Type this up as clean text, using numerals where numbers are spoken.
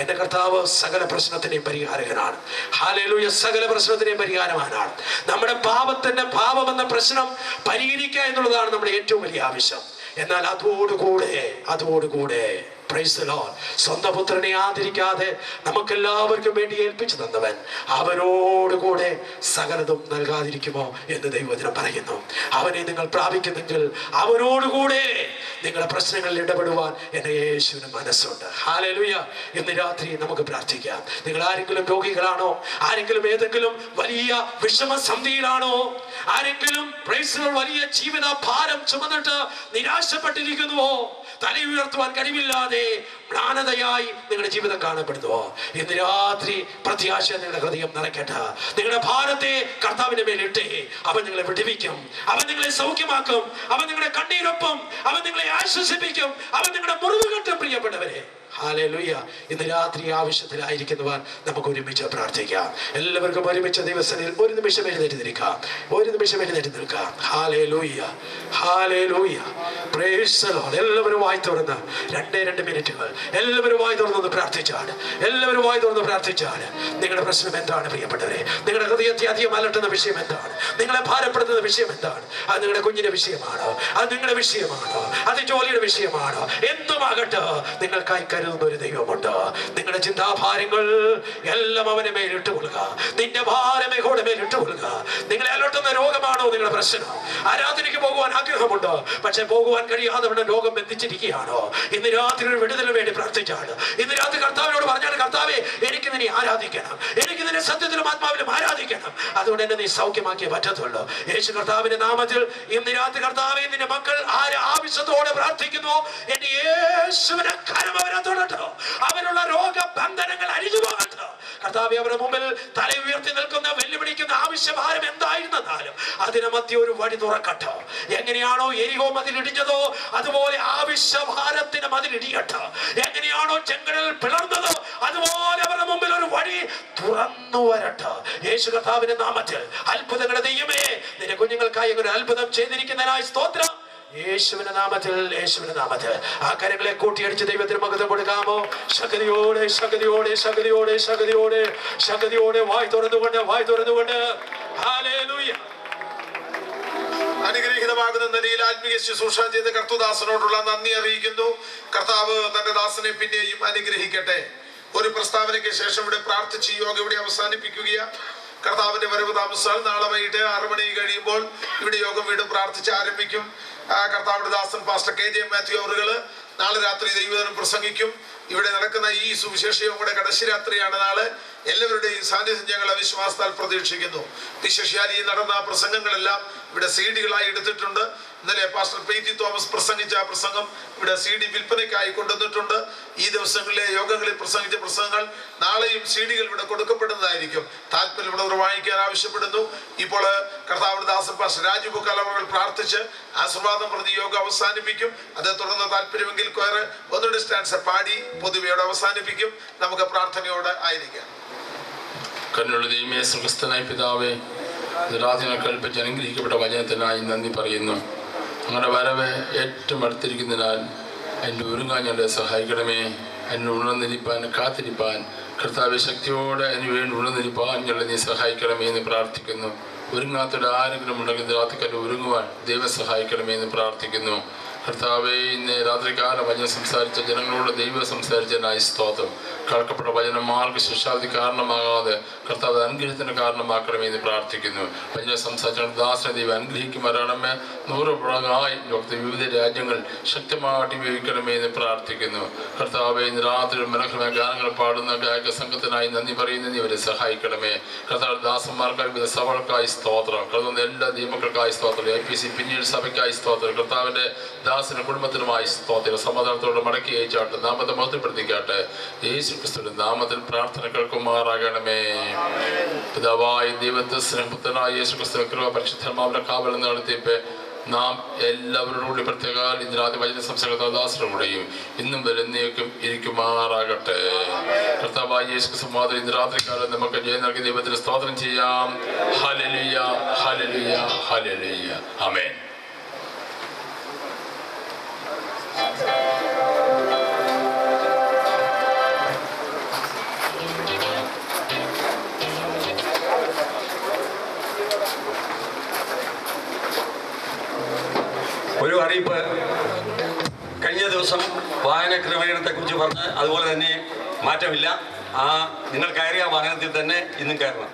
എൻ്റെ കർത്താവ് സകല പ്രശ്നത്തിനെയും പരിഹാരകനാണ്. ഹല്ലേലൂയ. സകല പ്രശ്നത്തിനെയും പരിഹാരവാനാണ്. നമ്മുടെ പാപമെന്ന പ്രശ്നം പരിഹരിക്കുക എന്നുള്ളതാണ് നമ്മുടെ ഏറ്റവും വലിയ ആവശ്യം. എന്നാൽ അതോടുകൂടെ പ്രൈസ് ദി ലോർഡ്, സ്വന്തം പുത്രനെ ആദരിക്കാതെ നമുക്കെല്ലാവർക്കും വേണ്ടി ഏൽപ്പിച്ചു തന്നവൻ അവനോടുകൂടെ സകലതും നൽകാതിരിക്കുമോ എന്ന് ദൈവവചനം പറയുന്നു. അവനെ നിങ്ങൾ പ്രാപിക്കുന്നെങ്കിൽ അവനോടുകൂടെ നിങ്ങളുടെ പ്രശ്നങ്ങളിൽ ഇടപെടുവാൻ എൻ്റെ യേശുവിന് മനസ്സുണ്ട്. ഹല്ലേലൂയ. ഇന്ന് രാത്രി നമുക്ക് പ്രാർത്ഥിക്കാം. നിങ്ങൾ ആരെങ്കിലും രോഗികളാണോ? ആരെങ്കിലും ഏതെങ്കിലും വലിയ വിഷമസന്ധിയിലാണോ? ആരെങ്കിലും പ്രൈസ് ദി ലോർഡ് വലിയ ജീവിത ഭാരം ചുമന്നിട്ട് നിരാശപ്പെട്ടിരിക്കുന്നുവോ? തല ഉയർത്തുവാൻ കഴിവില്ലാതെ മ്ലാനതയായി നിങ്ങളുടെ ജീവിതം കാണപ്പെടുന്നുവോ? ഇന്ന് രാത്രി പ്രത്യാശ നിങ്ങളുടെ ഹൃദയം നിറയ്ക്കട്ടെ. നിങ്ങളുടെ ഭാരത്തെ കർത്താവിന്റെ മേലിട്ടേ അവൻ നിങ്ങളെ വിടുവിക്കും. അവൻ നിങ്ങളെ സൗഖ്യമാക്കും. അവൻ നിങ്ങളുടെ കണ്ണീരൊപ്പം അവൻ നിങ്ങളെ ആശ്വസിപ്പിക്കും. അവൻ നിങ്ങളുടെ മുറിവ് കെട്ടും. പ്രിയപ്പെട്ടവരെ, ഹല്ലേലൂയ. ഇന്ന് രാത്രി ആവശ്യത്തിലായിരിക്കുന്നവർ നമുക്ക് ഒരുമിച്ച് പ്രാർത്ഥിക്കാം. എല്ലാവർക്കും ഒരുമിച്ച് ദിവസത്തിൽ ഒരു നിമിഷം എഴുന്നേറ്റ് നിൽക്കാം. Hallelujah, hallelujah. Praise the Lord. എല്ലാവരും വായി തുറന്ന് 2 മിനിറ്റുകൾ എല്ലാവരും വായി തുറന്ന് പ്രാർത്ഥിച്ചാണ്. നിങ്ങളുടെ പ്രശ്നം എന്താണ് പ്രിയപ്പെട്ടവരെ? നിങ്ങളുടെ ഹൃദയത്തെ അധികം അലട്ടുന്ന വിഷയം എന്താണ്? നിങ്ങളെ ഭാരപ്പെടുത്തുന്ന വിഷയം എന്താണ്? അത് നിങ്ങളുടെ കുഞ്ഞിന്റെ വിഷയമാണോ? അത് നിങ്ങളുടെ വിഷയമാണോ? അത് ജോലിയുടെ വിഷയമാണോ? എന്തുമാകട്ടെ, നിങ്ങൾക്കായി കരുതുന്ന ഒരു ദൈവമുണ്ട്. നിങ്ങളുടെ ചിന്താഭാരങ്ങൾ എല്ലാം അവന്റെ മേലിട്ട് കൊള്ളുക. നിന്റെ ഭാരം യഹോവയുടെ മേലിട്ട് കൊള്ളുക. നിങ്ങളെ അലട്ടുന്ന രോഗമാണോ നിങ്ങളുടെ പ്രശ്നം? ആരാധനയ്ക്ക് പോകുവാൻ ആഗ്രഹമുണ്ട്, പക്ഷെ പോകുവാൻ കഴിയാതെ രോഗം ബന്ധിച്ചിരിക്കുകയാണോ? ഇന്ന് രാത്രി ഒരു വിടുതലിന് വേണ്ടി പ്രാർത്ഥിച്ചാണ്. ഇന്ന് രാത്രി കർത്താവിനോട് പറഞ്ഞാണ്, കർത്താവേ, എനിക്ക് നിന്നെ ആരാധിക്കണം, എനിക്ക് നിന്നെ സത്യത്തിലും ആത്മാവിലും ആരാധിക്കണം. അതുകൊണ്ട് എന്നെ നീ സൗഖ്യമാക്കിയേ പറ്റത്തുള്ളൂ. യേശു കർത്താവിന്റെ നാമത്തിൽ ഇന്ന് രാത്രി കർത്താവേ, നിന്റെ മക്കൾ ആവശ്യത്തോടെ പ്രാർത്ഥിക്കുന്നു. എന്റെ യേശുവിനെ കരം അവരെ തൊടട്ടോ. അവനുള്ള രോഗബന്ധനങ്ങൾ അഴിഞ്ഞു പോകട്ടോ. കർത്താവേ, അവരുടെ മുമ്പിൽ തല ഉയർത്തി നിൽക്കുന്ന വെല്ലുവിളിക്കുന്ന ആവശ്യഭാരം എന്തായിരുന്നാലും അതിനെ മധ്യ ഒരു വഴി തുറക്കട്ടോ. എങ്ങനെയാണോ എരിഹോ മതിലിടിഞ്ഞതോ അതുപോലെ ആവശ്യഭാരത്തിന് മതിലിടിയട്ടോ. എങ്ങനെയാണോ ചെങ്കടൽ പിളർന്നതോ അതുപോലെ അവരുടെ മുമ്പിൽ ഒരു വഴി തുറന്നു വരട്ടോ. യേശു കർത്താവിന്റെ നാമത്തിൽ അത്ഭുതങ്ങളുടെ ദൈവമേ, നിന്റെ കുഞ്ഞുങ്ങൾക്കായി ഒരു അത്ഭുതം ചെയ്തിരിക്കുന്നതിനായി സ്തോത്രം. യേശുവിന്റെ നാമത്തിൽ ആ കരങ്ങളെ കൂട്ടിയടിച്ച് ദൈവത്തിന് മഹത്വം കൊടുക്കാമോ? ശക്തിയോടെ വായ് തുറന്നുകൊണ്ട് ഹല്ലേലൂയ. അനുഗ്രഹീതമാകുന്ന നിലയിൽ ആത്മീയ ശുശ്രൂഷ ചെയ്ത കർത്തൃദാസനോടുള്ള നന്ദി അറിയിക്കുന്നു. കർത്താവ് തന്റെ ദാസനെ പിന്നെയും അനുഗ്രഹിക്കട്ടെ. ഒരു പ്രസ്താവനയ്ക്ക് ശേഷം ഇവിടെ പ്രാർത്ഥിച്ച് യോഗ ഇവിടെ അവസാനിപ്പിക്കുകയാണ്. കർത്താവിന്റെ വരവ് താമസിച്ചാൽ നാളെ വൈകിട്ട് 6 മണി കഴിയുമ്പോൾ ഇവിടെ യോഗം വീണ്ടും പ്രാർത്ഥിച്ച് ആരംഭിക്കും. കർത്താവിന്റെ ദാസൻ പാസ്റ്റർ KJ മാത്യു അവറുകൾ നാളെ രാത്രി ദൈവവചനം പ്രസംഗിക്കും. ഇവിടെ നടക്കുന്ന ഈ സുവിശേഷ യോഗയുടെ കടശി രാത്രിയാണ് നാളെ. എല്ലാവരുടെയും സാന്നിധ്യം ഞങ്ങൾ അവിശ്വാസത്താൽ പ്രതീക്ഷിക്കുന്നു. വിശേഷാൽ ഈ നടന്ന പ്രസംഗങ്ങളെല്ലാം ഇവിടെ CD-കളായി എടുത്തിട്ടുണ്ട്. ഇന്നലെ പാസ്റ്റർ പെയ്റ്റി തോമസ് പ്രസംഗിച്ച ആ പ്രസംഗം ഇവിടെ CD വിൽപ്പനയ്ക്കായി കൊണ്ടുവന്നിട്ടുണ്ട്. ഈ ദിവസങ്ങളിലെ യോഗങ്ങളിൽ പ്രസംഗിച്ച പ്രസംഗങ്ങൾ നാളെയും CD-കൾ ഇവിടെ കൊടുക്കപ്പെടുന്നതായിരിക്കും. താല്പര്യമുള്ളവർ വാങ്ങിക്കാൻ ആവശ്യപ്പെടുന്നു. ഇപ്പോൾ കർത്താവിന്റെ ദാസൻ പാസ്റ്റർ രാജു കലവകൾ പ്രാർത്ഥിച്ച് ആശീർവാദം പ്രതി യോഗം അവസാനിപ്പിക്കും. അതേ തുടർന്ന് താല്പര്യമെങ്കിൽ വേറെ 1-2 സ്റ്റാൻസ് പാടി പൊതുവെയോടെ അവസാനിപ്പിക്കും. നമുക്ക് പ്രാർത്ഥനയോടെ ആയിരിക്കാം. കരുണയുള്ള ദൈവമേ, സ്വർഗ്ഗസ്ഥനായ പിതാവേ, രാത്രി കൽപ്പിച്ച് അനുഗ്രഹിക്കപ്പെട്ട വചനത്തിനായി നന്ദി പറയുന്നു. ഞങ്ങളുടെ വരവ് ഏറ്റവും അടുത്തിരിക്കുന്നതിനാൽ അതിൻ്റെ ഒരുങ്ങാൻ ഞങ്ങളെ സഹായിക്കണമേ. അതിന് ഉണർന്നിരിപ്പാൻ കാത്തിരിപ്പാൻ കർത്താവ് ശക്തിയോടെ അതിന് വേണ്ടി ഉണർന്നിരിപ്പാൻ ഞങ്ങളെ നീ സഹായിക്കണമേ എന്ന് പ്രാർത്ഥിക്കുന്നു. ഒരുങ്ങാത്തൊരു ആരെങ്കിലും ഉണ്ടെങ്കിൽ രാത്രിക്കാലം ഒരുങ്ങുവാൻ ദൈവം സഹായിക്കണമേ എന്ന് പ്രാർത്ഥിക്കുന്നു. കർത്താവേ, ഇന്ന് രാത്രികാലം വചനം സംസാരിച്ച ജനങ്ങളോട് ദൈവം സംസാരിച്ചതിനായി സ്തോത്രം. കേൾക്കപ്പെട്ട വചനം മാർക്ക് ശിക്ഷാവിധി കാരണമാകാതെ കർത്താവ് അനുഗ്രഹത്തിന് കാരണമാക്കണമേ എന്ന് പ്രാർത്ഥിക്കുന്നു. വചനം സംസാരിച്ച ദാസനെ ദൈവം അനുഗ്രഹിക്കുമാറാണമേ. 100 മടങ്ങായി ലോകത്തെ വിവിധ രാജ്യങ്ങൾ ശക്തമായിട്ട് ഉപയോഗിക്കണമേ എന്ന് പ്രാർത്ഥിക്കുന്നു. കർത്താവെ, ഇന്ന് രാത്രി മനോഹരമായ ഗാനങ്ങൾ പാടുന്ന ഗായക സംഘത്തിനായി നന്ദി പറയുന്ന നീ അവരെ സഹായിക്കണമേ. കർത്താവ് ദാസന്മാർക്കായി വിവിധ സഭകൾക്കായി സ്തോത്രം. കർത്താവിന്റെ എല്ലാ ദൈവങ്ങൾക്കായി സ്തോത്രം. APC പിന്നീട് സഭയ്ക്കായി സ്തോത്രം. കർത്താവിന്റെ ദാസന കുടുംബത്തിനുമായി സ്തോത്രം. സമാധാനത്തോടെ മടക്കി അയച്ചാട്ടെ. നാമത്തെ മഹത്വപ്പെടുത്തിക്കാട്ടെ. യേശു ക്രിസ്തുവിന്റെ നാമത്തിൽ പ്രാർത്ഥന കേൾക്കുമാറാകണമേ. പിതാവായ ദൈവത്തെ സ്നേഹപുത്രനായ യേശു ക്രിസ്തു കൃപ പരിശുദ്ധമാവിന്റെ കാവൽ നടത്തിയപ്പോ നാം എല്ലാവരോടുകൂടി പ്രത്യേക ഇതിനാദ്യ വചന സംസാരിക്കുന്ന ദാസനോടെയും ഇന്നും വരുന്നേക്കും ഇരിക്കുമാറാകട്ടെ. കർത്താവായ യേശു ക്രിസ്തു മാതൃ ഇന്ന് രാത്രികാലം നമുക്ക് ജയം നൽകി ദൈവത്തിന് സ്തോത്രം ചെയ്യാം. ഹല്ലേലൂയ, ഹല്ലേലൂയ, ഹല്ലേലൂയ. ആമേൻ. ഒരു അറിയിപ്പ്. കഴിഞ്ഞ ദിവസം വാഹന ക്രമീകരണത്തെക്കുറിച്ച് പറഞ്ഞ് അതുപോലെ തന്നെ മാറ്റമില്ല. നിങ്ങൾ കയറിയ വാഹനത്തിൽ തന്നെ ഇന്നും കയറണം.